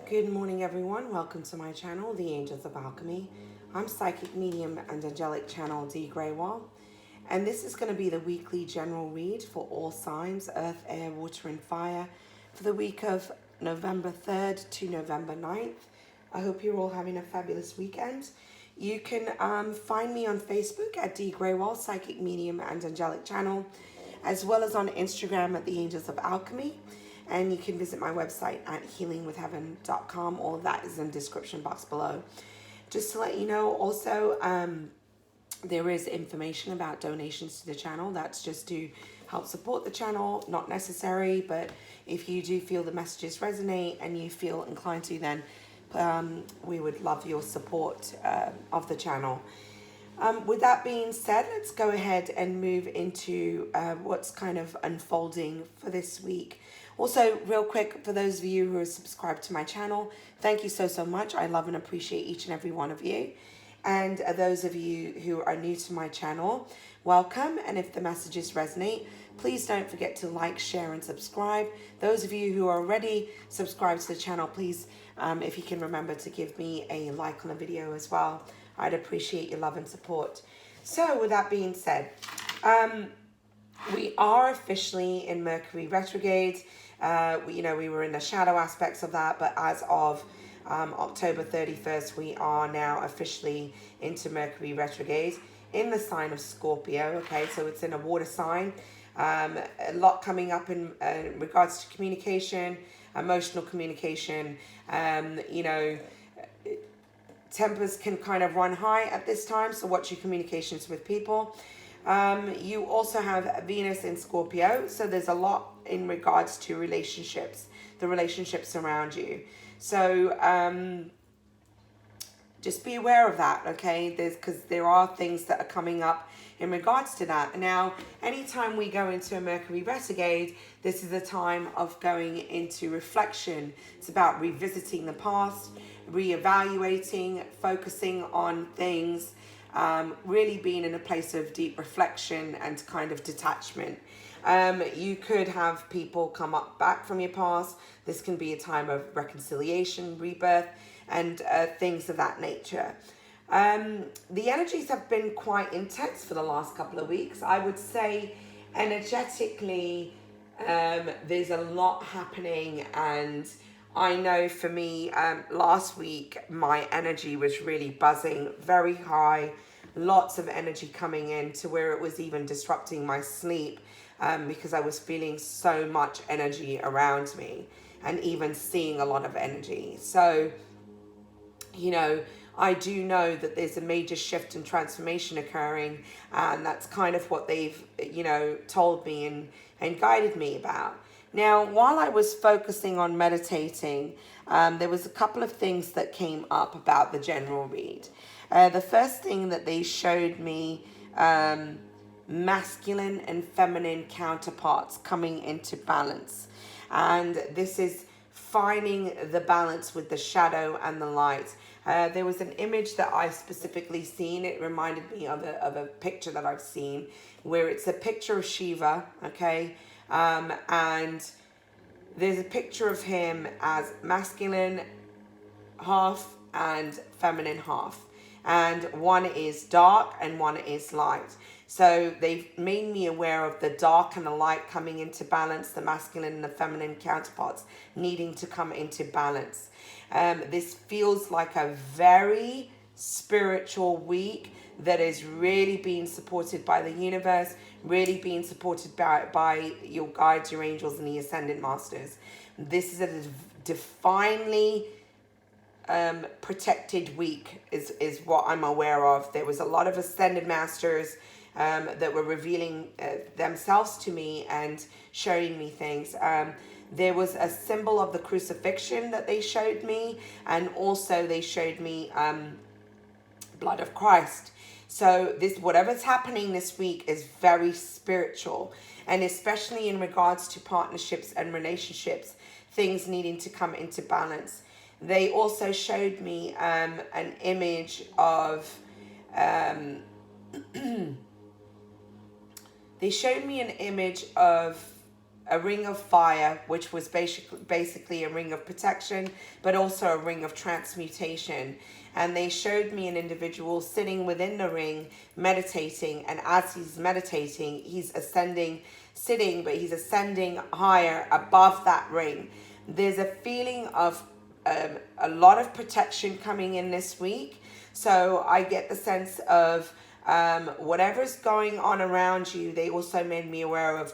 Good morning, everyone. Welcome to my channel, the Angels of Alchemy. I'm psychic medium and angelic channel Dee Grewal, and this is going to be the weekly general read for all signs, earth, air, water, and fire for the week of November 3rd to November 9th. I hope you're all having a fabulous weekend. You can find me on Facebook at Dee Grewal, psychic medium and angelic channel, as well as on Instagram at the Angels of Alchemy. And you can visit my website at healingwithheaven.com. All of that is in the description box below. Just to let you know, also, there is information about donations to the channel. That's just to help support the channel. Not necessary, but if you do feel the messages resonate and you feel inclined to, then we would love your support of the channel. With that being said, let's go ahead and move into what's kind of unfolding for this week. Also, real quick, for those of you who are subscribed to my channel, thank you so much. I love and appreciate each and every one of you. And those of you who are new to my channel, welcome. And if the messages resonate, please don't forget to like, share, and subscribe. Those of you who are already subscribed to the channel, please, if you can remember to give me a like on the video as well. I'd appreciate your love and support. So with that being said, we are officially in Mercury retrograde. We were in the shadow aspects of that, but as of October 31st, we are now officially into Mercury retrograde in the sign of Scorpio. Okay, so it's in a water sign. A lot coming up in regards to communication, emotional communication. Tempers can kind of run high at this time, so watch your communications with people. You also have Venus in Scorpio, so there's a lot in regards to relationships, the relationships around you. So just be aware of that, okay? Because there are things that are coming up in regards to that. Now, anytime we go into a Mercury retrograde, this is a time of going into reflection. It's about revisiting the past, reevaluating, focusing on things, really being in a place of deep reflection and kind of detachment. You could have people come back from your past. This can be a time of reconciliation, rebirth, and things of that nature. The energies have been quite intense for the last couple of weeks. I would say energetically, there's a lot happening, and I know for me, last week, my energy was really buzzing, very high, lots of energy coming in to where it was even disrupting my sleep because I was feeling so much energy around me and even seeing a lot of energy. So, I do know that there's a major shift and transformation occurring, and that's kind of what they've, told me and guided me about. Now, while I was focusing on meditating, there was a couple of things that came up about the general read. The first thing that they showed me, masculine and feminine counterparts coming into balance. And this is finding the balance with the shadow and the light. There was an image that I specifically seen. It reminded me of a picture that I've seen where it's a picture of Shiva, okay? And there's a picture of him as masculine half and feminine half. And one is dark and one is light. So they've made me aware of the dark and the light coming into balance, the masculine and the feminine counterparts needing to come into balance. This feels like a very spiritual week that is really being supported by the universe, really being supported by your guides, your angels, and the ascendant masters. This is a divinely protected week is what I'm aware of. There was a lot of ascended masters that were revealing themselves to me and showing me things. There was a symbol of the crucifixion that they showed me, and also they showed me blood of Christ. So whatever's happening this week is very spiritual, and especially in regards to partnerships and relationships, things needing to come into balance. They also showed me an image of a ring of fire, which was basically a ring of protection, but also a ring of transmutation. And they showed me an individual sitting within the ring, meditating. And as he's meditating, he's ascending, sitting, but he's ascending higher above that ring. There's a feeling of a lot of protection coming in this week. So I get the sense of whatever's going on around you. They also made me aware of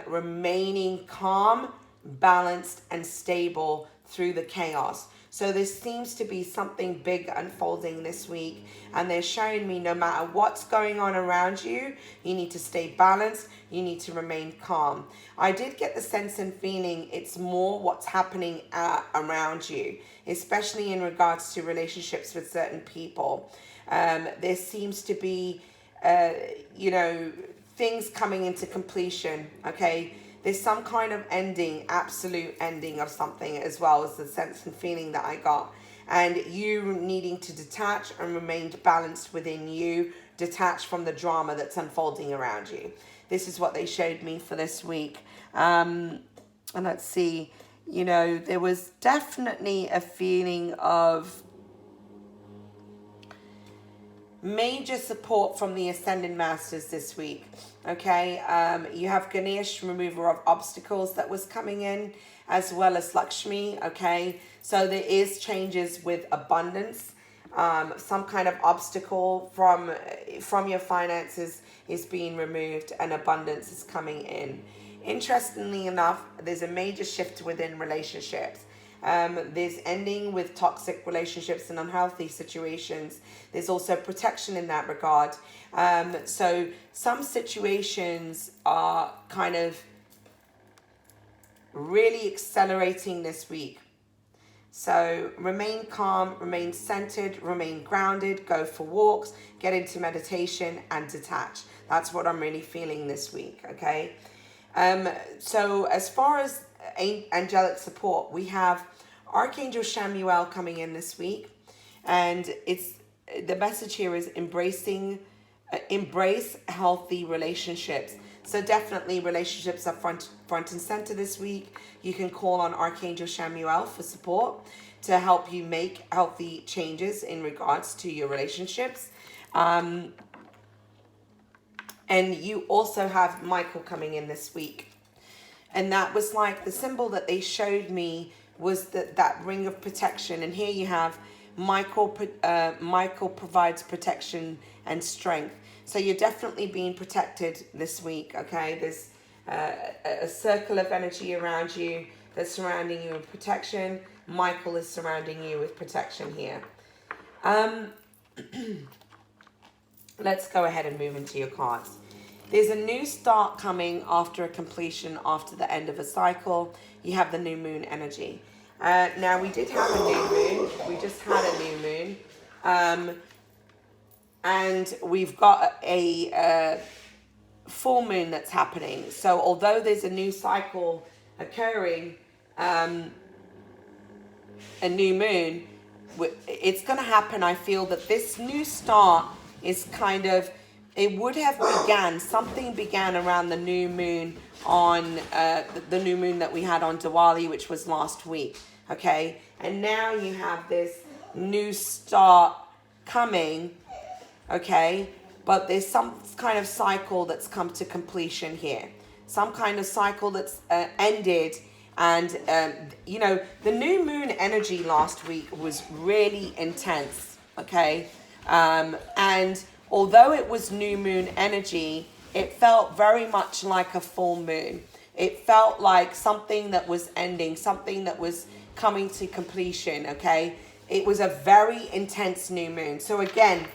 remaining calm, balanced, and stable through the chaos. So there seems to be something big unfolding this week, and they're showing me no matter what's going on around you, you need to stay balanced, you need to remain calm. I did get the sense and feeling it's more what's happening around you, especially in regards to relationships with certain people. There seems to be, things coming into completion, okay? There's some kind of ending, absolute ending of something, as well as the sense and feeling that I got. And you needing to detach and remain balanced within you, detached from the drama that's unfolding around you. This is what they showed me for this week. And let's see, there was definitely a feeling of major support from the Ascended Masters this week. Okay, you have Ganesh, remover of obstacles, that was coming in, as well as Lakshmi. Okay, so there is changes with abundance. Some kind of obstacle from your finances is being removed, and abundance is coming in. Interestingly enough, there's a major shift within relationships. There's ending with toxic relationships and unhealthy situations. There's also protection in that regard. So some situations are kind of really accelerating this week. So remain calm, remain centered, remain grounded, go for walks, get into meditation, and detach. That's what I'm really feeling this week, okay? So as far as angelic support, we have Archangel Chamuel coming in this week, and the message here is embrace healthy relationships. So definitely relationships are front and center this week. You can call on Archangel Chamuel for support to help you make healthy changes in regards to your relationships. And you also have Michael coming in this week. And that was like the symbol that they showed me was that ring of protection. And here you have Michael provides protection and strength. So you're definitely being protected this week, okay? There's a circle of energy around you that's surrounding you with protection. Michael is surrounding you with protection here. Let's go ahead and move into your cards. There's a new start coming after a completion, after the end of a cycle. You have the new moon energy. Now, we did have a new moon. We just had a new moon. And we've got a full moon that's happening. So although there's a new cycle occurring, a new moon, it's going to happen. I feel that this new start is kind of, something began around the new moon on the new moon that we had on Diwali, which was last week. Okay, and now you have this new start coming. Okay, but there's some kind of cycle that's come to completion here. Some kind of cycle that's ended. And, the new moon energy last week was really intense. Okay, and although it was new moon energy, it felt very much like a full moon. It felt like something that was ending, something that was coming to completion, okay? It was a very intense new moon. So again,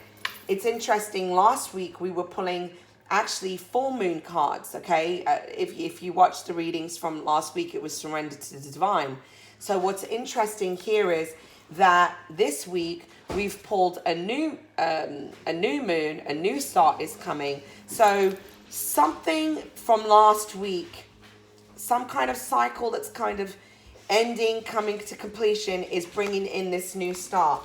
it's interesting. Last week, we were pulling actually full moon cards, okay? If you watched the readings from last week, it was surrender to the divine. So what's interesting here is that this week, we've pulled a new moon, a new start is coming. So something from last week, some kind of cycle that's kind of ending, coming to completion, is bringing in this new start.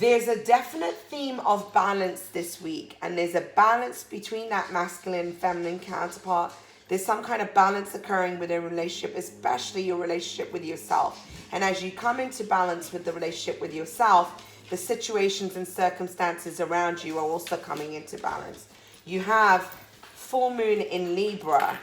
There's a definite theme of balance this week, and there's a balance between that masculine and feminine counterpart. There's some kind of balance occurring with a relationship, especially your relationship with yourself. And as you come into balance with the relationship with yourself, the situations and circumstances around you are also coming into balance. You have full moon in Libra.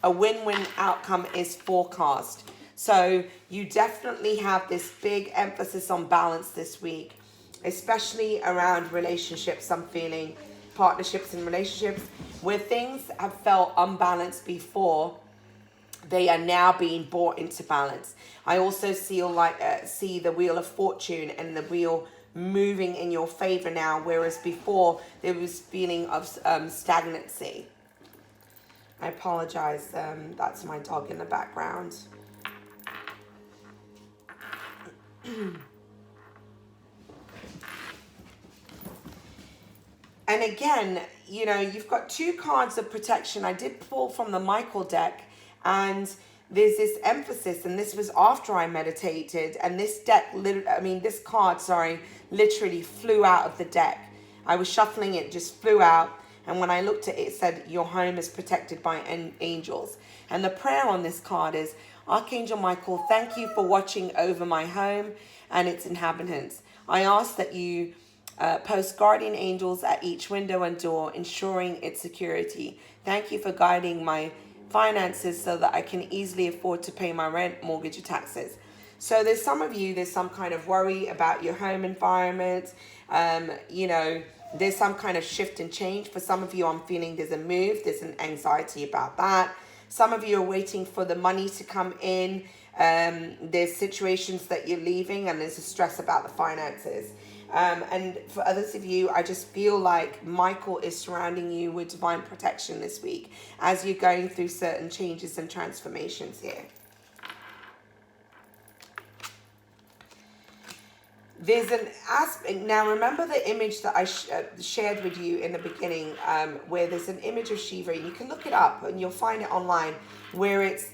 A win-win outcome is forecast. So you definitely have this big emphasis on balance this week, especially around relationships. I'm feeling partnerships and relationships where things have felt unbalanced before. They are now being brought into balance. I also see the wheel of fortune and the wheel moving in your favor now, whereas before there was feeling of stagnancy. I apologize. That's my dog in the background. And again, you know, you've got two cards of protection. I did pull from the Michael deck, and there's this emphasis, and this was after I meditated, and this card, literally flew out of the deck. I was shuffling it, just flew out, and when I looked at it, it said, your home is protected by angels. And the prayer on this card is, Archangel Michael, thank you for watching over my home and its inhabitants. I ask that you post guardian angels at each window and door, ensuring its security. Thank you for guiding my finances so that I can easily afford to pay my rent, mortgage, or taxes. So there's some of you, there's some kind of worry about your home environment. You know, there's some kind of shift and change. For some of you, I'm feeling there's a move. There's an anxiety about that. Some of you are waiting for the money to come in. There's situations that you're leaving, and there's a stress about the finances. And for others of you, I just feel like Michael is surrounding you with divine protection this week as you're going through certain changes and transformations here. There's an aspect, now remember the image that I shared with you in the beginning, where there's an image of Shiva. You can look it up and you'll find it online, where it's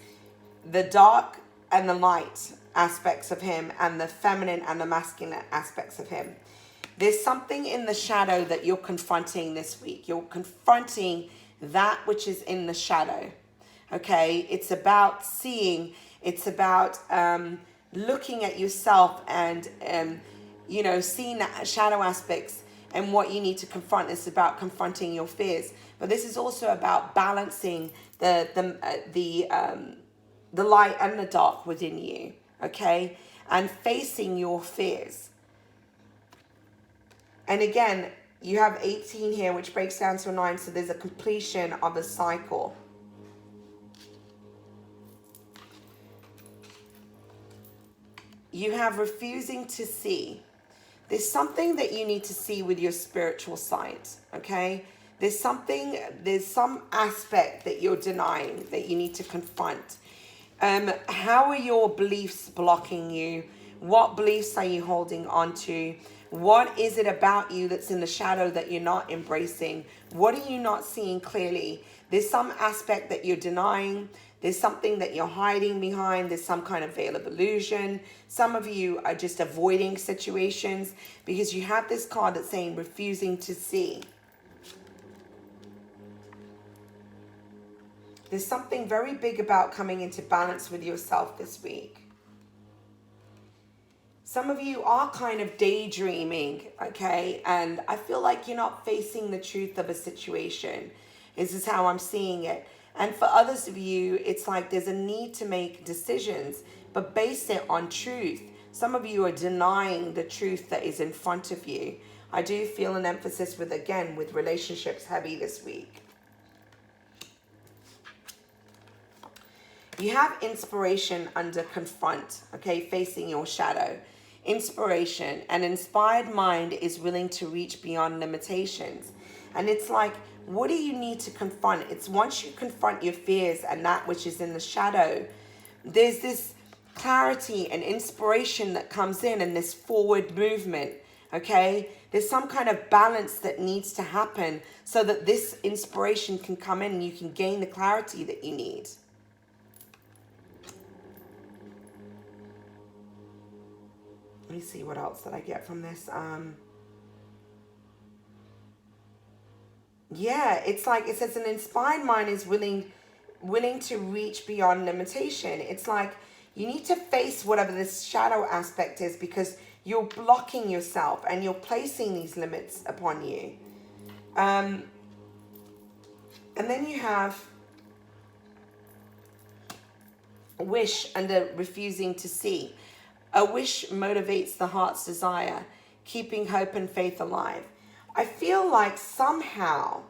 the dark and the light aspects of him and the feminine and the masculine aspects of him. There's something in the shadow that you're confronting this week. You're confronting that which is in the shadow. Okay, it's about seeing, it's about looking at yourself and you know, seeing that shadow aspects and what you need to confront. It's about confronting your fears, but this is also about balancing the light and the dark within you. Okay, and facing your fears. And again, you have 18 here, which breaks down to a 9. So there's a completion of a cycle. You have refusing to see. There's something that you need to see with your spiritual sight, okay? There's some aspect that you're denying that you need to confront. How are your beliefs blocking you? What beliefs are you holding on to? What is it about you that's in the shadow that you're not embracing? What are you not seeing clearly? There's some aspect that you're denying. There's something that you're hiding behind. There's some kind of veil of illusion. Some of you are just avoiding situations because you have this card that's saying refusing to see. There's something very big about coming into balance with yourself this week. Some of you are kind of daydreaming, okay? And I feel like you're not facing the truth of a situation. This is how I'm seeing it. And for others of you, it's like there's a need to make decisions, but base it on truth. Some of you are denying the truth that is in front of you. I do feel an emphasis with relationships heavy this week. You have inspiration under confront, okay, facing your shadow. Inspiration. An inspired mind is willing to reach beyond limitations. And it's like, what do you need to confront? It's once you confront your fears and that which is in the shadow, there's this clarity and inspiration that comes in and this forward movement, okay? There's some kind of balance that needs to happen so that this inspiration can come in and you can gain the clarity that you need. Let me see what else that I get from this. Yeah, it's like it says an inspired mind is willing willing to reach beyond limitation. It's like you need to face whatever this shadow aspect is, because you're blocking yourself and you're placing these limits upon you. And then you have a wish and a refusing to see. A wish motivates the heart's desire, keeping hope and faith alive. I feel like somehow,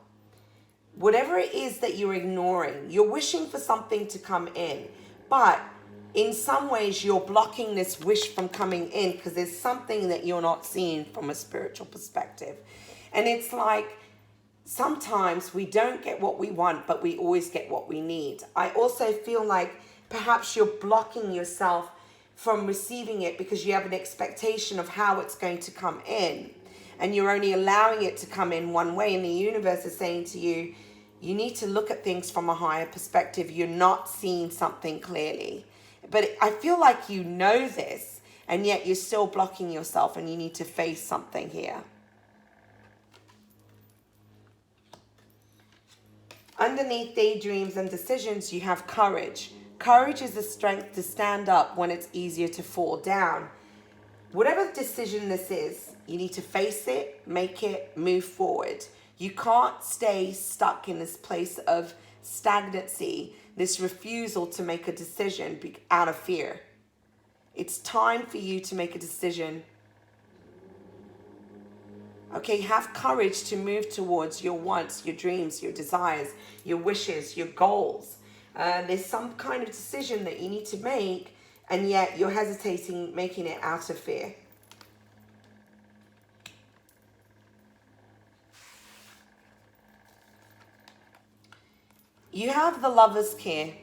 whatever it is that you're ignoring, you're wishing for something to come in, but in some ways you're blocking this wish from coming in because there's something that you're not seeing from a spiritual perspective. And it's like sometimes we don't get what we want, but we always get what we need. I also feel like perhaps you're blocking yourself from receiving it because you have an expectation of how it's going to come in, and you're only allowing it to come in one way, and the universe is saying to you, you need to look at things from a higher perspective. You're not seeing something clearly. But I feel like you know this, and yet you're still blocking yourself, and you need to face something here. Underneath daydreams and decisions, you have courage. Courage is the strength to stand up when it's easier to fall down. Whatever decision this is, you need to face it, make it, move forward. You can't stay stuck in this place of stagnancy, this refusal to make a decision out of fear. It's time for you to make a decision. Okay, have courage to move towards your wants, your dreams, your desires, your wishes, your goals. There's some kind of decision that you need to make, and yet you're hesitating making it out of fear. You have the Lovers here.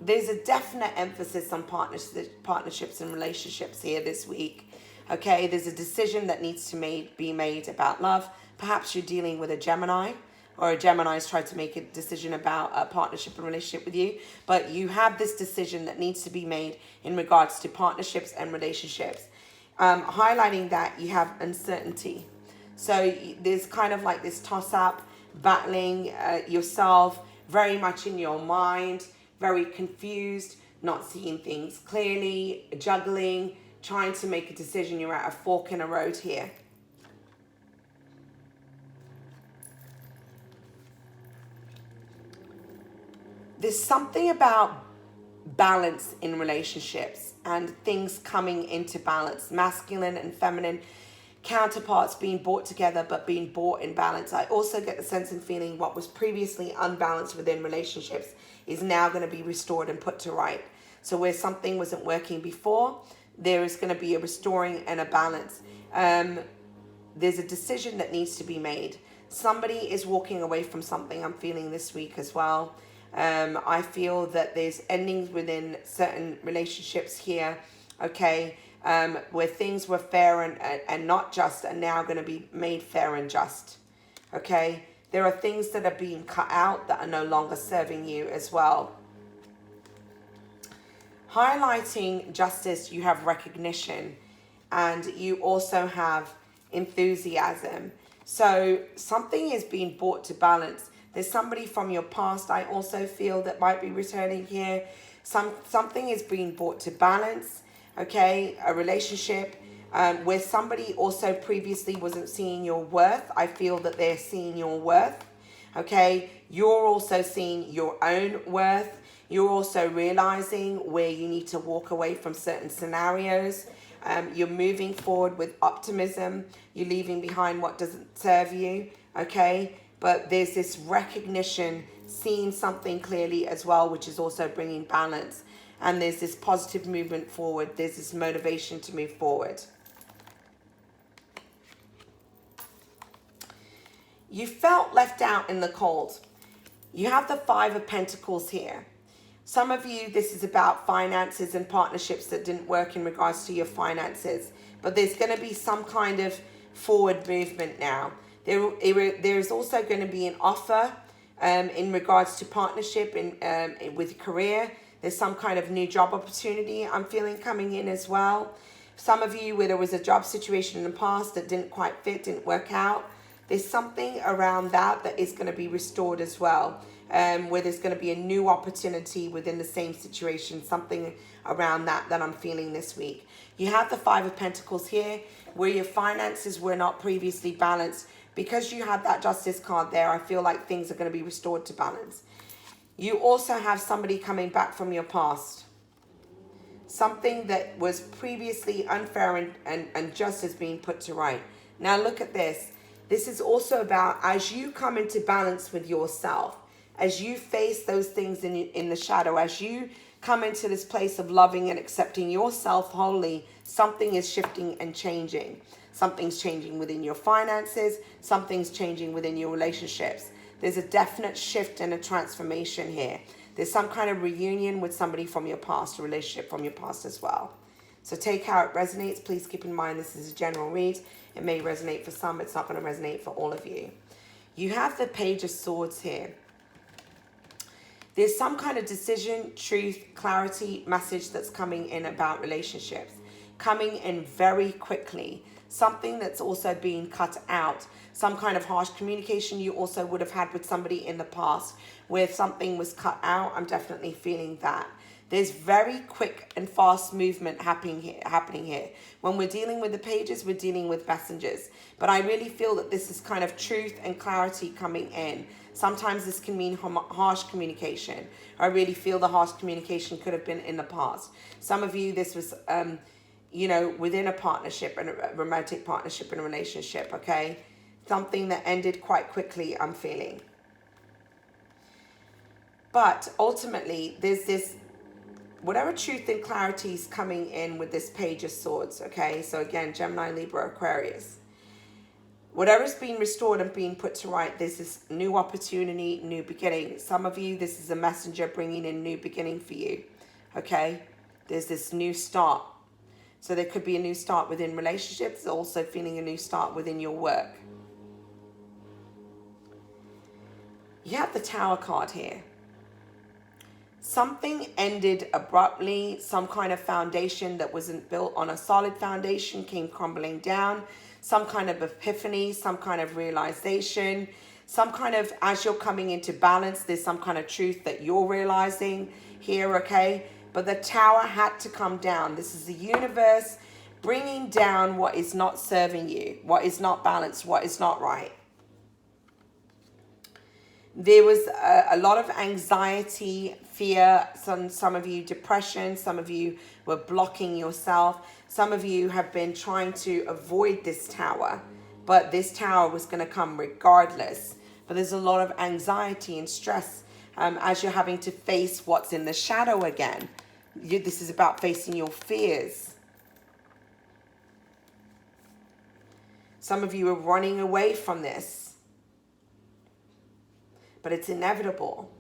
There's a definite emphasis on partnerships and relationships here this week. Okay, there's a decision that needs to be made about love. Perhaps you're dealing with a Gemini, or a Gemini's tried to make a decision about a partnership and relationship with you. But you have this decision that needs to be made in regards to partnerships and relationships. Highlighting that you have uncertainty. So there's kind of like this toss-up, battling yourself, very much in your mind, very confused, not seeing things clearly, juggling, trying to make a decision. You're at a fork in a road here. There's something about balance in relationships and things coming into balance, masculine and feminine counterparts being brought together but being brought in balance. I also get the sense and feeling what was previously unbalanced within relationships is now going to be restored and put to right. So where something wasn't working before, there is going to be a restoring and a balance. There's a decision that needs to be made. Somebody is walking away from something, I'm feeling this week as well. I feel that there's endings within certain relationships here, okay, where things were fair and not just are now going to be made fair and just, okay? There are things that are being cut out that are no longer serving you as well. Highlighting justice, you have recognition, and you also have enthusiasm. So something is being brought to balance. There's somebody from your past I also feel that might be returning here. Something is being brought to balance, okay? A relationship where somebody also previously wasn't seeing your worth. I feel that they're seeing your worth, okay? You're also seeing your own worth. You're also realizing where you need to walk away from certain scenarios. You're moving forward with optimism. You're leaving behind what doesn't serve you, okay? But there's this recognition, seeing something clearly as well, which is also bringing balance. And there's this positive movement forward. There's this motivation to move forward. You felt left out in the cold. You have the Five of Pentacles here. Some of you, this is about finances and partnerships that didn't work in regards to your finances. But there's going to be some kind of forward movement now. There's also going to be an offer in regards to partnership with career. There's some kind of new job opportunity I'm feeling coming in as well. Some of you where there was a job situation in the past that didn't quite fit, didn't work out. There's something around that is going to be restored as well. where there's going to be a new opportunity within the same situation, something around that I'm feeling this week. You have the Five of Pentacles here, where your finances were not previously balanced. Because you had that Justice card there, I feel like things are going to be restored to balance. You also have somebody coming back from your past. Something that was previously unfair and unjust is being put to right. Now look at this. This is also about, as you come into balance with yourself, as you face those things in the shadow, as you come into this place of loving and accepting yourself wholly, something is shifting and changing. Something's changing within your finances. Something's changing within your relationships. There's a definite shift and a transformation here. There's some kind of reunion with somebody from your past, a relationship from your past as well. So take how it resonates. Please keep in mind this is a general read. It may resonate for some. It's not going to resonate for all of you. You have the Page of Swords here. There's some kind of decision, truth, clarity, message that's coming in about relationships. Coming in very quickly. Something that's also being cut out. Some kind of harsh communication you also would have had with somebody in the past where something was cut out. I'm definitely feeling that. There's very quick and fast movement happening here. When we're dealing with the pages, we're dealing with messengers. But I really feel that this is kind of truth and clarity coming in. Sometimes this can mean harsh communication. I really feel the harsh communication could have been in the past. Some of you, this was, within a partnership, and a romantic partnership and a relationship, okay? Something that ended quite quickly, I'm feeling. But ultimately, there's this, whatever truth and clarity is coming in with this Page of Swords, okay? So again, Gemini, Libra, Aquarius. Whatever's being restored and being put to right, there's this new opportunity, new beginning. Some of you, this is a messenger bringing in new beginning for you, okay? There's this new start. So there could be a new start within relationships, also feeling a new start within your work. You have the Tower card here. Something ended abruptly. Some kind of foundation that wasn't built on a solid foundation came crumbling down. Some kind of epiphany, some kind of realization, some kind of, as you're coming into balance, there's some kind of truth that you're realizing here, okay? But the Tower had to come down. This is the universe bringing down what is not serving you, what is not balanced, what is not right. There was a lot of anxiety, fear, some of you depression, some of you were blocking yourself. Some of you have been trying to avoid this Tower, but this Tower was going to come regardless. But there's a lot of anxiety and stress as you're having to face what's in the shadow again. This is about facing your fears. Some of you are running away from this, but it's inevitable.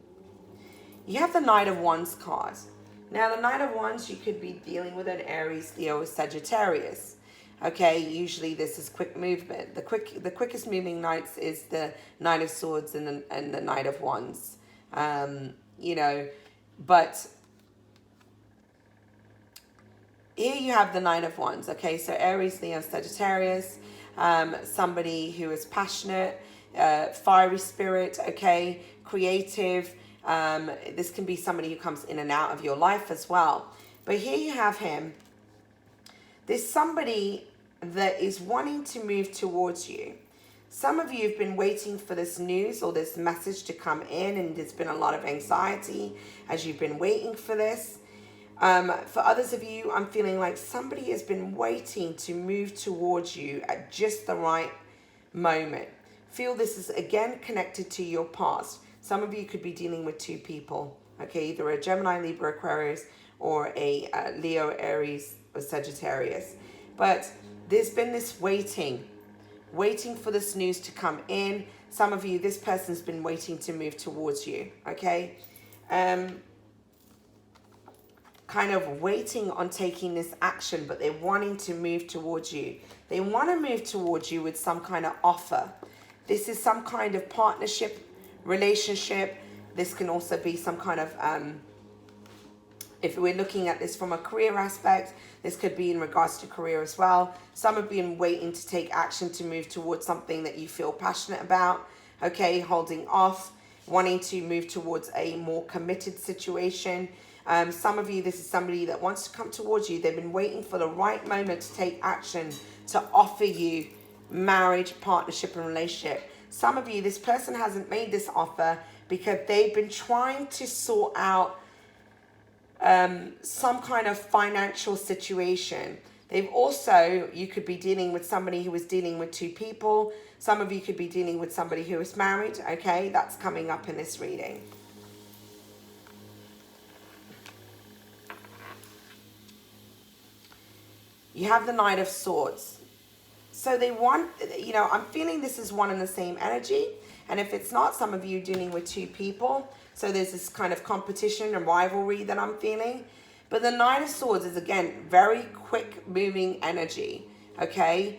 You have the Knight of Wands card. Now, the Knight of Wands, you could be dealing with an Aries, Leo, or Sagittarius. Okay, usually this is quick movement. The quickest moving knights is the Knight of Swords and the Knight of Wands. But here you have the Knight of Wands. Okay, so Aries, Leo, Sagittarius, somebody who is passionate, fiery spirit, okay, creative. This can be somebody who comes in and out of your life as well. But here you have him. There's somebody that is wanting to move towards you. Some of you have been waiting for this news or this message to come in, and there's been a lot of anxiety as you've been waiting for this. For others of you, I'm feeling like somebody has been waiting to move towards you at just the right moment. Feel this is again connected to your past. Some of you could be dealing with two people, okay, either a Gemini, Libra, Aquarius, or a Leo, Aries, or Sagittarius. But there's been this waiting for this news to come in. Some of you, this person's been waiting to move towards you, okay? Kind of waiting on taking this action, but they're wanting to move towards you. They want to move towards you with some kind of offer. This is some kind of partnership, relationship. This can also be some kind of, if we're looking at this from a career aspect, this could be in regards to career as well. Some have been waiting to take action to move towards something that you feel passionate about, okay, holding off, wanting to move towards a more committed situation. Some of you, this is somebody that wants to come towards you. They've been waiting for the right moment to take action, to offer you marriage, partnership, and relationship. Some of you, this person hasn't made this offer because they've been trying to sort out some kind of financial situation. They've also, you could be dealing with somebody who is dealing with two people. Some of you could be dealing with somebody who is married. Okay, that's coming up in this reading. You have the Knight of Swords. So they want, you know, I'm feeling this is one and the same energy. And if it's not, some of you dealing with two people. So there's this kind of competition and rivalry that I'm feeling. But the Knight of Swords is, again, very quick moving energy. Okay.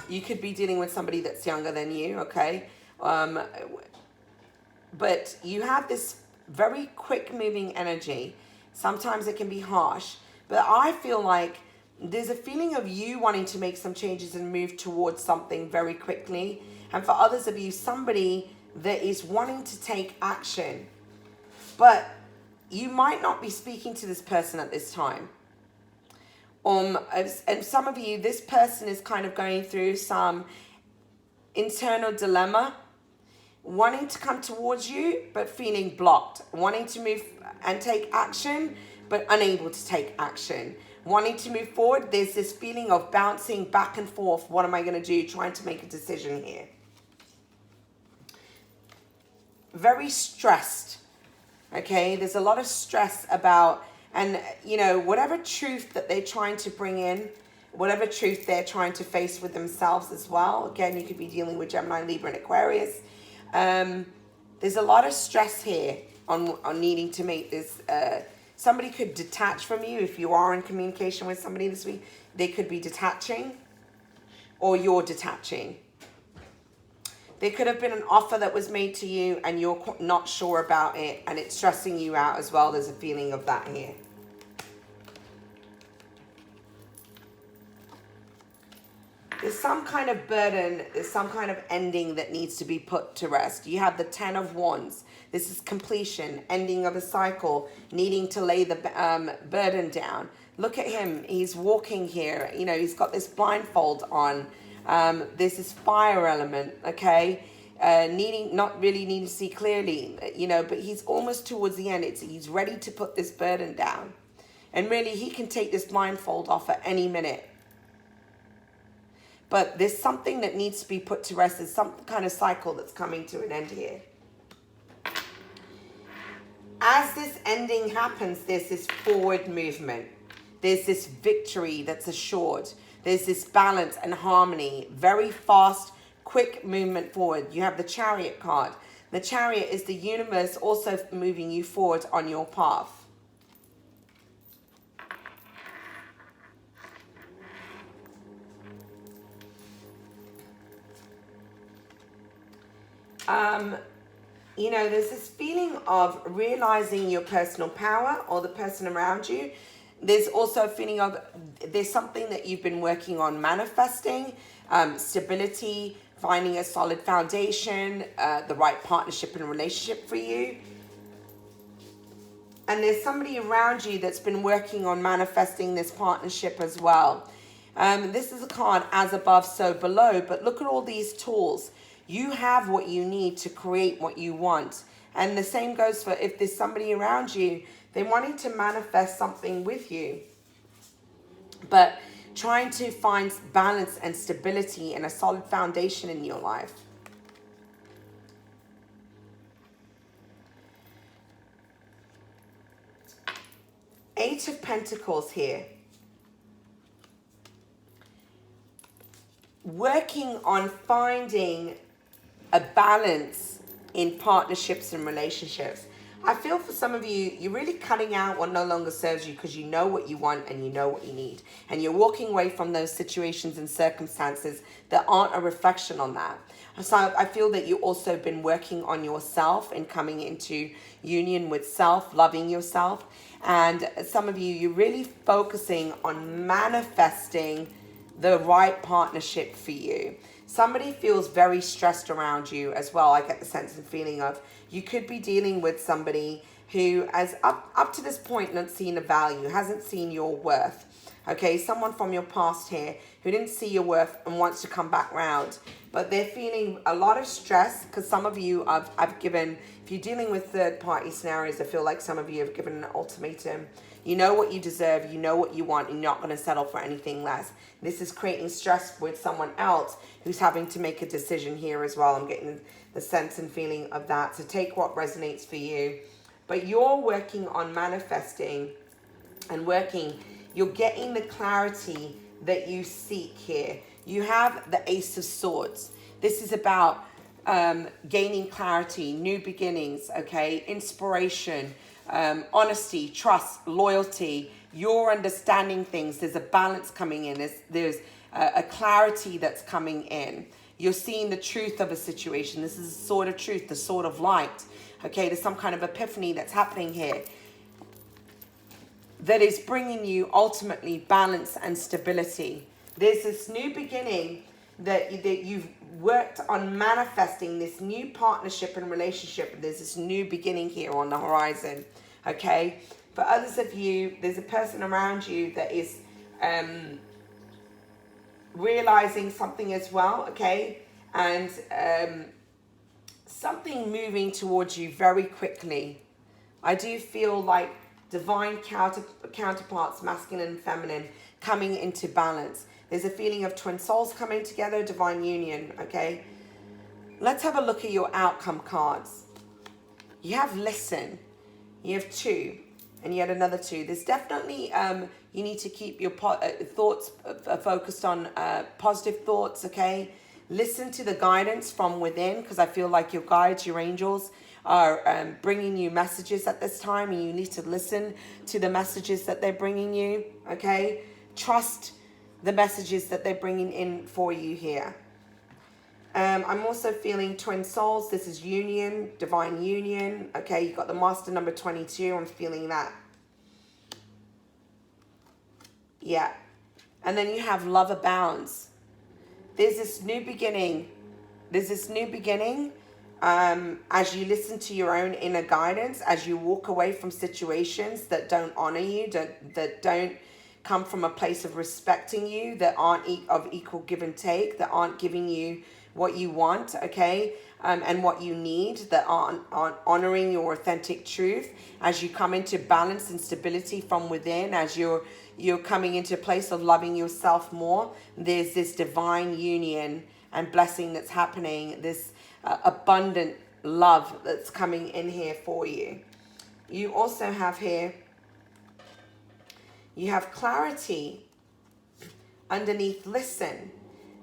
You could be dealing with somebody that's younger than you. Okay. But you have this very quick moving energy. Sometimes it can be harsh. But I feel like there's a feeling of you wanting to make some changes and move towards something very quickly. And for others of you, somebody that is wanting to take action. But you might not be speaking to this person at this time. And some of you, this person is kind of going through some internal dilemma, wanting to come towards you, but feeling blocked, wanting to move and take action, but unable to take action. Wanting to move forward, there's this feeling of bouncing back and forth. What am I going to do? Trying to make a decision here. Very stressed. Okay, there's a lot of stress about, and you know, whatever truth that they're trying to bring in, whatever truth they're trying to face with themselves as well. Again, you could be dealing with Gemini, Libra, and Aquarius. There's a lot of stress here on needing to make this. Somebody could detach from you if you are in communication with somebody this week. They could be detaching, or you're detaching. There could have been an offer that was made to you and you're not sure about it, and it's stressing you out as well. There's a feeling of that here. There's some kind of burden, there's some kind of ending that needs to be put to rest. You have the Ten of Wands. This is completion, ending of a cycle, needing to lay the burden down. Look at him. He's walking here. You know, he's got this blindfold on. There's this fire element, okay? Not really needing to see clearly, you know, but he's almost towards the end. He's ready to put this burden down. And really, he can take this blindfold off at any minute. But there's something that needs to be put to rest. There's some kind of cycle that's coming to an end here. As this ending happens, there's this forward movement. There's this victory that's assured. There's this balance and harmony. Very fast, quick movement forward. You have the Chariot card. The Chariot is the universe also moving you forward on your path. You know, there's this feeling of realizing your personal power or the person around you. There's also a feeling of there's something that you've been working on manifesting, stability, finding a solid foundation, the right partnership and relationship for you. And there's somebody around you that's been working on manifesting this partnership as well. This is a card as above, so below. But look at all these tools. You have what you need to create what you want. And the same goes for if there's somebody around you, they're wanting to manifest something with you, but trying to find balance and stability and a solid foundation in your life. Eight of Pentacles here. Working on finding a balance in partnerships and relationships. I feel for some of you, you're really cutting out what no longer serves you because you know what you want and you know what you need. And you're walking away from those situations and circumstances that aren't a reflection on that. So I feel that you've also been working on yourself and coming into union with self, loving yourself. And some of you, you're really focusing on manifesting the right partnership for you. Somebody feels very stressed around you as well. I get the sense and feeling of you could be dealing with somebody who has up to this point not seen the value, hasn't seen your worth. Okay, someone from your past here who didn't see your worth and wants to come back round. But they're feeling a lot of stress because some of you I've given, if you're dealing with third party scenarios, I feel like some of you have given an ultimatum. You know what you deserve, you know what you want, and you're not going to settle for anything less. This is creating stress with someone else who's having to make a decision here as well. I'm getting the sense and feeling of that. So take what resonates for you. But you're working on manifesting and working. You're getting the clarity that you seek here. You have the Ace of Swords. This is about gaining clarity, new beginnings, okay? Inspiration, honesty, trust, loyalty. You're understanding things. There's a balance coming in. There's a clarity that's coming in. You're seeing the truth of a situation. This is the sword of truth, the sword of light. Okay, there's some kind of epiphany that's happening here that is bringing you ultimately balance and stability. There's this new beginning that you've worked on manifesting, this new partnership and relationship. There's this new beginning here on the horizon, okay? For others of you, there's a person around you that is realizing something as well, okay? And something moving towards you very quickly. I do feel like divine counterparts, masculine and feminine, coming into balance. There's a feeling of twin souls coming together, divine union, okay? Let's have a look at your outcome cards. You have listen, you have 2, and yet another 2. There's definitely, you need to keep your thoughts focused on positive thoughts, okay? Listen to the guidance from within, because I feel like your guides, your angels, are bringing you messages at this time, and you need to listen to the messages that they're bringing you, okay? Trust the messages that they're bringing in for you here. I'm also feeling twin souls. This is union, divine union, okay? You've got the master number 22. I'm feeling that. Yeah. And then you have love abounds. There's this new beginning. There's this new beginning. As you listen to your own inner guidance, as you walk away from situations that don't honor you, that don't come from a place of respecting you, that aren't of equal give and take, that aren't giving you what you want, okay, and what you need, that aren't honoring your authentic truth. As you come into balance and stability from within, as you're coming into a place of loving yourself more, there's this divine union and blessing that's happening, this abundant love that's coming in here for you. You also have here, you have clarity underneath listen.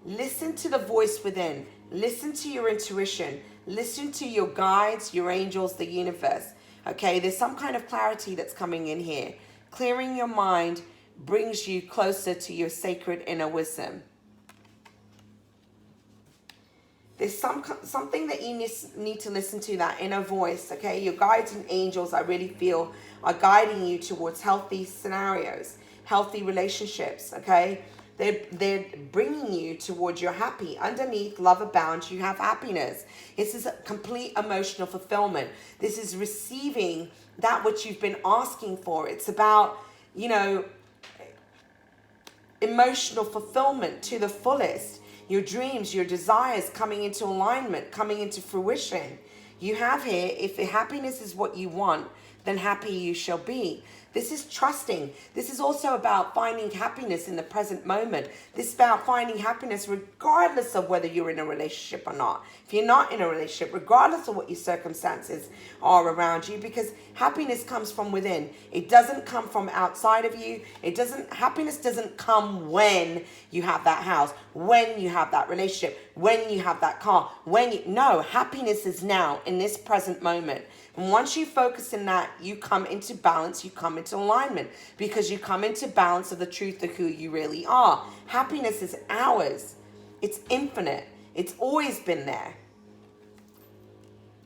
Listen to the voice within. Listen to your intuition. Listen to your guides, your angels, the universe. Okay, there's some kind of clarity that's coming in here. Clearing your mind brings you closer to your sacred inner wisdom. There's something that you need to listen to, that inner voice, okay? Your guides and angels, I really feel, are guiding you towards healthy scenarios, healthy relationships, okay? They're bringing you towards your happy. Underneath love abounds, you have happiness. This is a complete emotional fulfillment. This is receiving that which you've been asking for. It's about, you know, emotional fulfillment to the fullest. Your dreams, your desires coming into alignment, coming into fruition. You have here, if happiness is what you want, then happy you shall be. This is trusting. This is also about finding happiness in the present moment. This is about finding happiness regardless of whether you're in a relationship or not. If you're not in a relationship, regardless of what your circumstances are around you, because happiness comes from within. It doesn't come from outside of you. Happiness doesn't come when you have that house, when you have that relationship, when you have that car, no, happiness is now in this present moment. And once you focus in that, you come into balance, you come into alignment, because you come into balance of the truth of who you really are. Happiness is ours. It's infinite. It's always been there.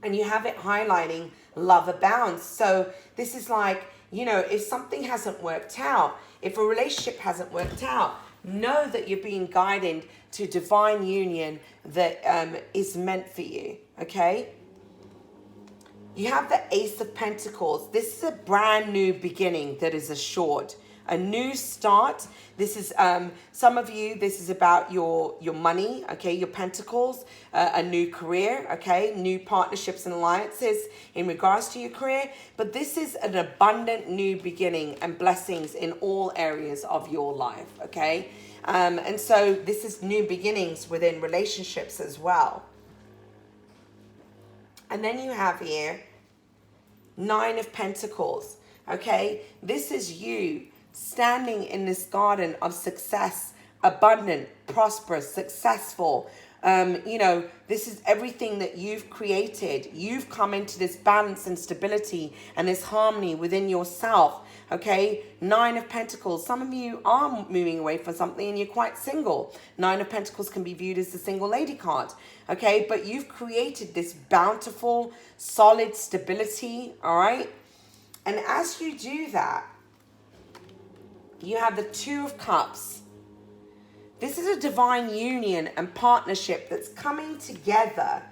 And you have it highlighting love abounds. So this is like, you know, if something hasn't worked out, if a relationship hasn't worked out, Know that you're being guided to divine union that is meant for you, okay? You have the Ace of Pentacles. This is a brand new beginning that is assured. A new start. This is, some of you, this is about your money, okay? Your pentacles, a new career, okay? New partnerships and alliances in regards to your career. But this is an abundant new beginning and blessings in all areas of your life, okay? And so this is new beginnings within relationships as well. And then you have here, Nine of Pentacles, okay? This is you standing in this garden of success, abundant, prosperous, successful. You know, this is everything that you've created. You've come into this balance and stability and this harmony within yourself, okay? Nine of Pentacles. Some of you are moving away from something and you're quite single. Nine of Pentacles can be viewed as the single lady card, okay? But you've created this bountiful, solid stability, all right? And as you do that, you have the Two of Cups. This is a divine union and partnership that's coming together,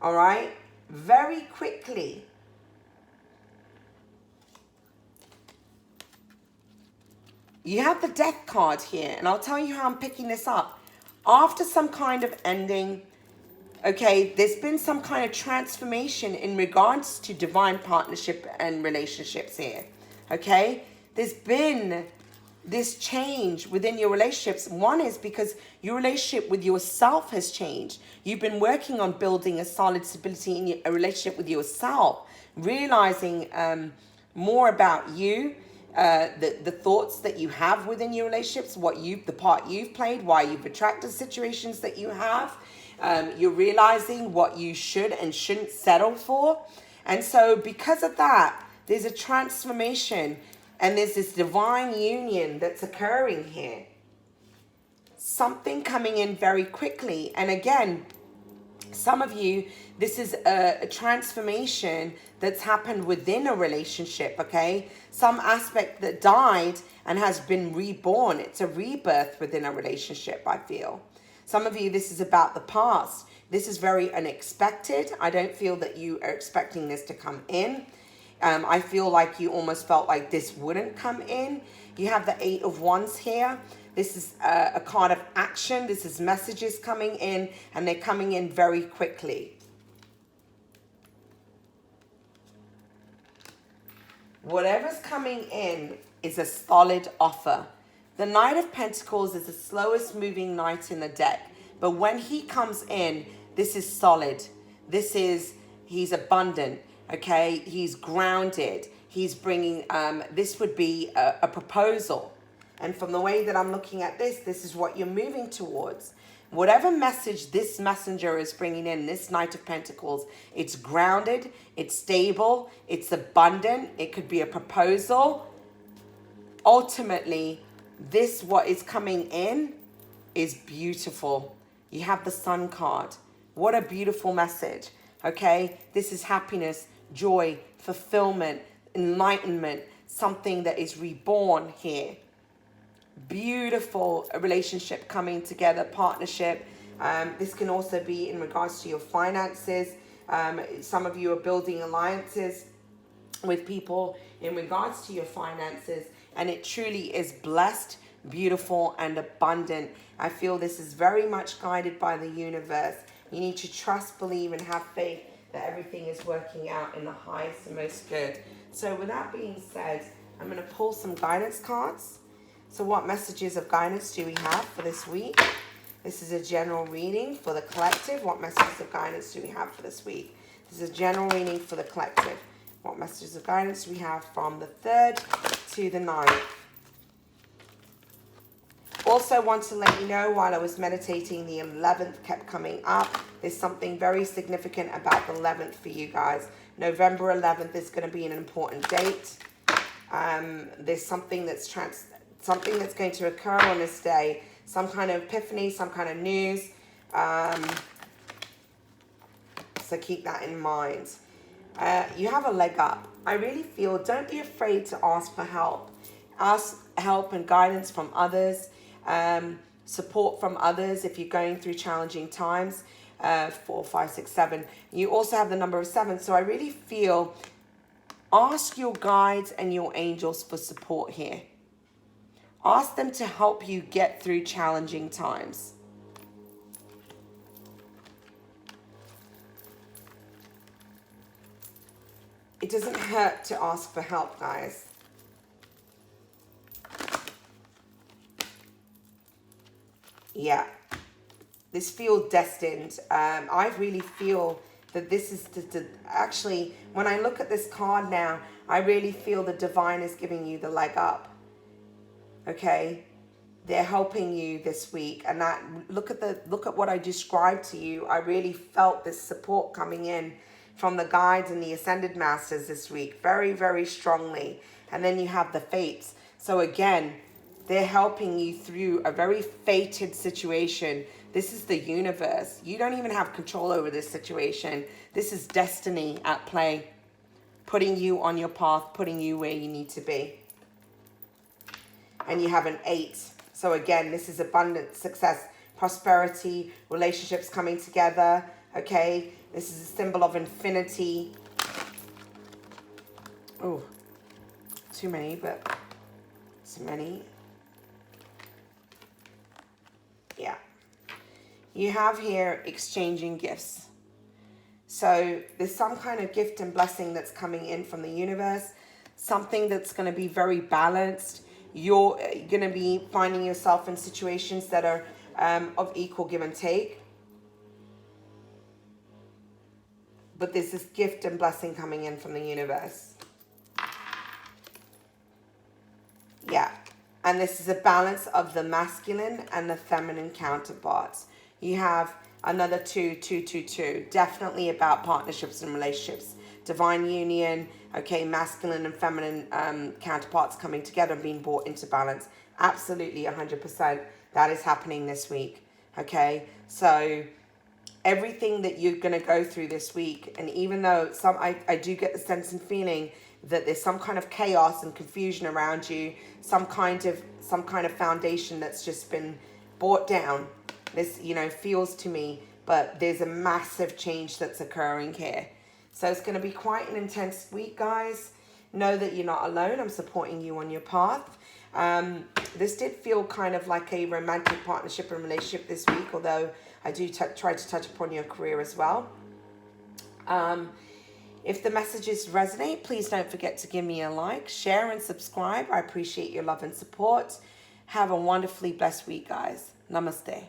all right, very quickly. You have the Death card here, and I'll tell you how I'm picking this up. After some kind of ending, okay, there's been some kind of transformation in regards to divine partnership and relationships here, okay? There's been this change within your relationships. One is because your relationship with yourself has changed. You've been working on building a solid stability in a relationship with yourself, realizing more about you, the thoughts that you have within your relationships, the part you've played, why you've attracted situations that you have. You're realizing what you should and shouldn't settle for. And so because of that, there's a transformation and there's this divine union that's occurring here. Something coming in very quickly. And again, some of you, this is a transformation that's happened within a relationship, okay? Some aspect that died and has been reborn. It's a rebirth within a relationship, I feel. Some of you, this is about the past. This is very unexpected. I don't feel that you are expecting this to come in. I feel like you almost felt like this wouldn't come in. You have the Eight of Wands here. This is a card of action. This is messages coming in, and they're coming in very quickly. Whatever's coming in is a solid offer. The Knight of Pentacles is the slowest moving knight in the deck. But when he comes in, this is solid. He's abundant. Okay, he's grounded. He's bringing, this would be a proposal. And from the way that I'm looking at this is what you're moving towards. Whatever message this messenger is bringing in, this Knight of Pentacles, it's grounded, it's stable, it's abundant. It could be a proposal. Ultimately, what is coming in is beautiful. You have the Sun card. What a beautiful message. Okay, this is happiness, joy, fulfillment, enlightenment, something that is reborn here. Beautiful relationship coming together, partnership. This can also be in regards to your finances. Some of you are building alliances with people in regards to your finances, and it truly is blessed, beautiful, and abundant. I feel this is very much guided by the universe. You need to trust, believe, and have faith that everything is working out in the highest and most good. So with that being said, I'm going to pull some guidance cards. So what messages of guidance do we have for this week? This is a general reading for the collective. What messages of guidance do we have for this week? This is a general reading for the collective. What messages of guidance do we have from the 3rd to the 9th? Also want to let you know, while I was meditating, the 11th kept coming up. There's something very significant about the 11th for you guys. November 11th is going to be an important date. There's something that's going to occur on this day. Some kind of epiphany, some kind of news. So keep that in mind. You have a leg up. I really feel, don't be afraid to ask for help. Ask help and guidance from others. support from others if you're going through challenging times. 4, 5, 6, 7. You also have the number of 7. So I really feel, ask your guides and your angels for support here. Ask them to help you get through challenging times. It doesn't hurt to ask for help, guys. Yeah. This feels destined. I really feel that this is actually, when I look at this card now, I really feel the divine is giving you the leg up. Okay? They're helping you this week. And that, look at what I described to you. I really felt this support coming in from the guides and the ascended masters this week. Very, very strongly. And then you have the fates. So again, they're helping you through a very fated situation. This is the universe. You don't even have control over this situation. This is destiny at play, putting you on your path, putting you where you need to be. And you have an 8. So again, this is abundance, success, prosperity, relationships coming together. Okay, this is a symbol of infinity. Oh, too many, but too many. Yeah. You have here exchanging gifts. So there's some kind of gift and blessing that's coming in from the universe. Something that's going to be very balanced. You're going to be finding yourself in situations that are of equal give and take. But there's this gift and blessing coming in from the universe. Yeah. And this is a balance of the masculine and the feminine counterparts. You have another 2, 2, 2, 2. Definitely about partnerships and relationships. Divine union, okay, masculine and feminine counterparts coming together and being brought into balance. Absolutely 100%. That is happening this week, okay? So everything that you're going to go through this week, and even though I do get the sense and feeling that there's some kind of chaos and confusion around you, some kind of foundation that's just been brought down. This, feels to me, but there's a massive change that's occurring here. So it's going to be quite an intense week, guys. Know that you're not alone. I'm supporting you on your path. This did feel kind of like a romantic partnership and relationship this week, although I do try to touch upon your career as well. If the messages resonate, please don't forget to give me a like, share, and subscribe. I appreciate your love and support. Have a wonderfully blessed week, guys. Namaste.